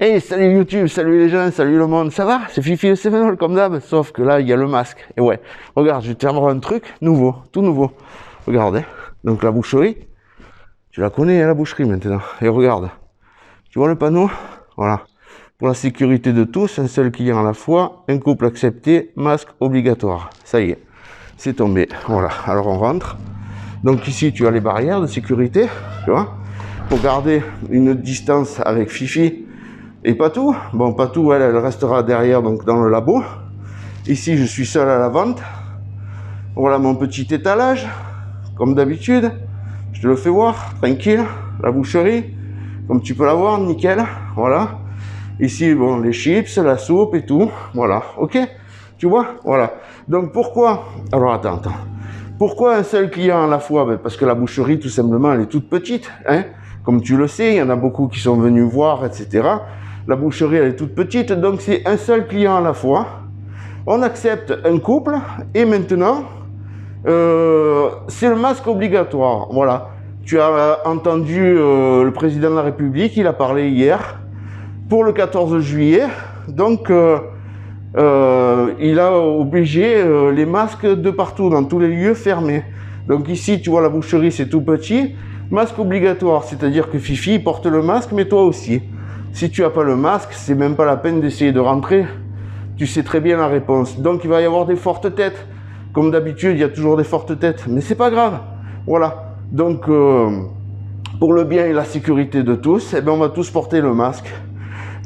Hey, salut YouTube, salut les gens, salut le monde, ça va? C'est Fifi le Sevenol comme d'hab, sauf que là, il y a le masque. Et ouais, regarde, je vais te faire voir un truc nouveau, tout nouveau. Regarde, hein. Donc la boucherie, tu la connais, hein, la boucherie maintenant. Et regarde, tu vois le panneau? Voilà. Pour la sécurité de tous, un seul client à la fois, un couple accepté, masque obligatoire. Ça y est, c'est tombé. Voilà, alors on rentre. Donc ici, tu as les barrières de sécurité, tu vois, pour garder une distance avec Fifi. Et Patou, bon Patou, elle restera derrière, donc dans le labo. Ici, je suis seul à la vente. Voilà mon petit étalage, comme d'habitude. Je te le fais voir, tranquille. La boucherie, comme tu peux la voir, nickel. Voilà. Ici, bon, les chips, la soupe et tout. Voilà, ok. Tu vois, voilà. Donc pourquoi? Alors attends. Pourquoi un seul client à la fois? Ben, parce que la boucherie, tout simplement, elle est toute petite. Hein. Comme tu le sais, il y en a beaucoup qui sont venus voir, etc. La boucherie, elle est toute petite, donc c'est un seul client à la fois. On accepte un couple, et maintenant, c'est le masque obligatoire. Voilà. Tu as entendu le président de la République, il a parlé hier, pour le 14 juillet. Donc, il a obligé les masques de partout, dans tous les lieux fermés. Donc ici, tu vois, la boucherie, c'est tout petit. Masque obligatoire, c'est-à-dire que Fifi porte le masque, mais toi aussi. Si tu n'as pas le masque, c'est même pas la peine d'essayer de rentrer. Tu sais très bien la réponse. Donc il va y avoir des fortes têtes. Comme d'habitude, il y a toujours des fortes têtes. Mais c'est pas grave. Voilà. Donc, pour le bien et la sécurité de tous, eh ben, on va tous porter le masque.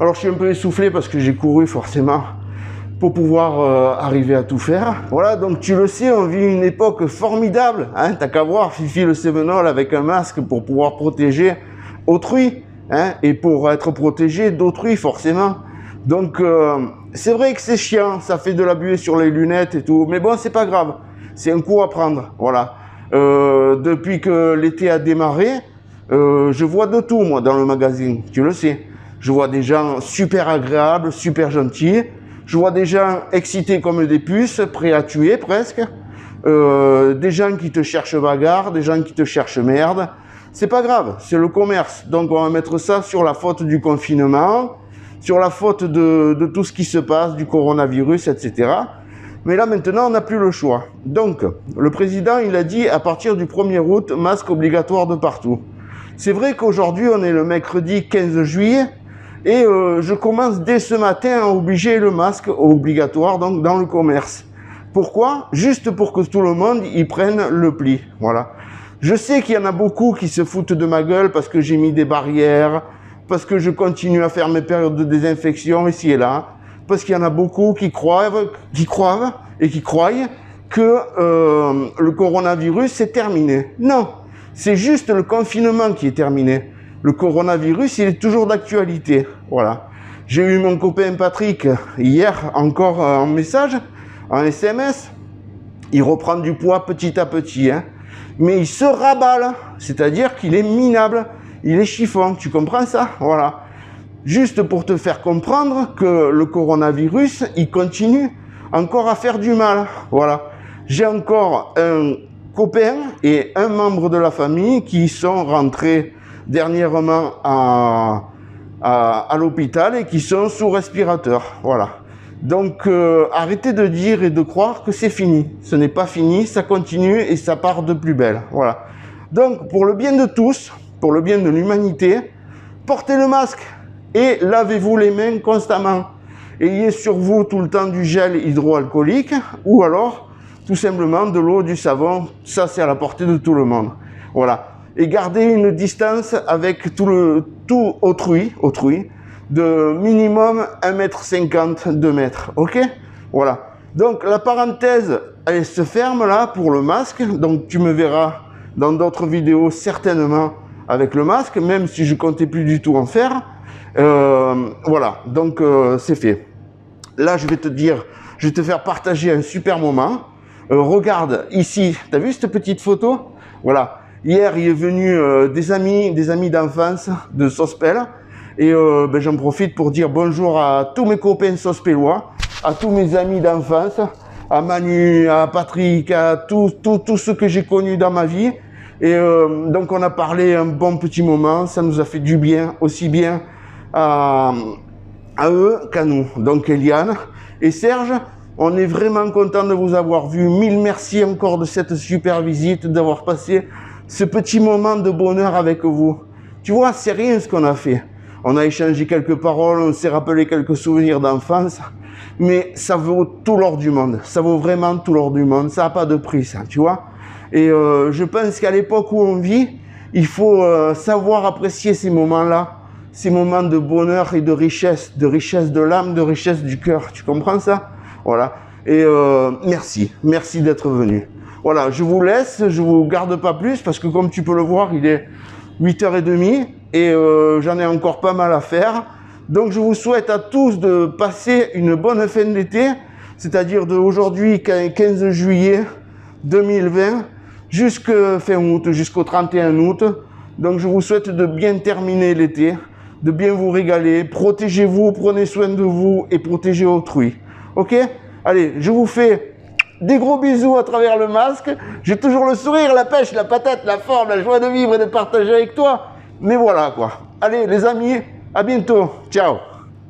Alors je suis un peu essoufflé parce que j'ai couru forcément pour pouvoir arriver à tout faire. Voilà, donc tu le sais, on vit une époque formidable. Hein, t'as qu'à voir Fifi le Sevenol avec un masque pour pouvoir protéger autrui. Hein, et pour être protégé d'autrui forcément. Donc c'est vrai que c'est chiant, ça fait de la buée sur les lunettes et tout, mais bon, c'est pas grave, c'est un coup à prendre. Voilà. Depuis que l'été a démarré, je vois de tout moi dans le magazine, tu le sais. Je vois des gens super agréables, super gentils. Je vois des gens excités comme des puces, prêts à tuer presque. Des gens qui te cherchent bagarre, des gens qui te cherchent merde. C'est pas grave, c'est le commerce. Donc on va mettre ça sur la faute du confinement, sur la faute de tout ce qui se passe, du coronavirus, etc. Mais là maintenant, on n'a plus le choix. Donc, le président, il a dit à partir du 1er août, masque obligatoire de partout. C'est vrai qu'aujourd'hui, on est le mercredi 15 juillet, et je commence dès ce matin à obliger le masque obligatoire donc dans le commerce. Pourquoi? Juste pour que tout le monde y prenne le pli. Voilà. Je sais qu'il y en a beaucoup qui se foutent de ma gueule parce que j'ai mis des barrières, parce que je continue à faire mes périodes de désinfection ici et là, parce qu'il y en a beaucoup qui croient que le coronavirus est terminé. Non, c'est juste le confinement qui est terminé. Le coronavirus, il est toujours d'actualité. Voilà. J'ai eu mon copain Patrick hier encore en message, en SMS. Il reprend du poids petit à petit, hein. Mais il se raballe, c'est-à-dire qu'il est minable, il est chiffon, tu comprends ça? Voilà. Juste pour te faire comprendre que le coronavirus, il continue encore à faire du mal. Voilà. J'ai encore un copain et un membre de la famille qui sont rentrés dernièrement à l'hôpital et qui sont sous respirateur. Voilà. Donc, arrêtez de dire et de croire que c'est fini. Ce n'est pas fini, ça continue et ça part de plus belle. Voilà. Donc, pour le bien de tous, pour le bien de l'humanité, portez le masque et lavez-vous les mains constamment. Ayez sur vous tout le temps du gel hydroalcoolique ou alors, tout simplement, de l'eau, du savon. Ça, c'est à la portée de tout le monde. Voilà. Et gardez une distance avec tout autrui, de minimum 1,50 m, 2 mètres, ok? Voilà. Donc la parenthèse, elle se ferme là pour le masque, donc tu me verras dans d'autres vidéos certainement avec le masque, même si je comptais plus du tout en faire. Voilà, donc c'est fait. Là je vais te dire, je vais te faire partager un super moment. Regarde ici, t'as vu cette petite photo? Voilà. Hier, il est venu des amis d'enfance de Sospel. Et ben, j'en profite pour dire bonjour à tous mes copains sospélois, à tous mes amis d'enfance, à Manu, à Patrick, à tous ceux que j'ai connus dans ma vie. Et donc on a parlé un bon petit moment, ça nous a fait du bien, aussi bien à eux qu'à nous. Donc Eliane et Serge, on est vraiment content de vous avoir vu. Mille merci encore de cette super visite, d'avoir passé ce petit moment de bonheur avec vous. Tu vois, c'est rien ce qu'on a fait. On a échangé quelques paroles, on s'est rappelé quelques souvenirs d'enfance, mais ça vaut tout l'or du monde. Ça vaut vraiment tout l'or du monde. Ça n'a pas de prix, ça, tu vois. Et je pense qu'à l'époque où on vit, il faut savoir apprécier ces moments-là, ces moments de bonheur et de richesse de l'âme, de richesse du cœur. Tu comprends ça? Voilà. Et merci d'être venu. Voilà, je vous laisse, je vous garde pas plus parce que comme tu peux le voir, il est 8h30 et j'en ai encore pas mal à faire. Donc je vous souhaite à tous de passer une bonne fin d'été, c'est-à-dire d'aujourd'hui 15 juillet 2020 jusqu'à fin août, jusqu'au 31 août. Donc je vous souhaite de bien terminer l'été, de bien vous régaler, protégez-vous, prenez soin de vous et protégez autrui. Ok? Allez, je vous fais des gros bisous à travers le masque. J'ai toujours le sourire, la pêche, la patate, la forme, la joie de vivre et de partager avec toi. Mais voilà quoi. Allez les amis, à bientôt. Ciao.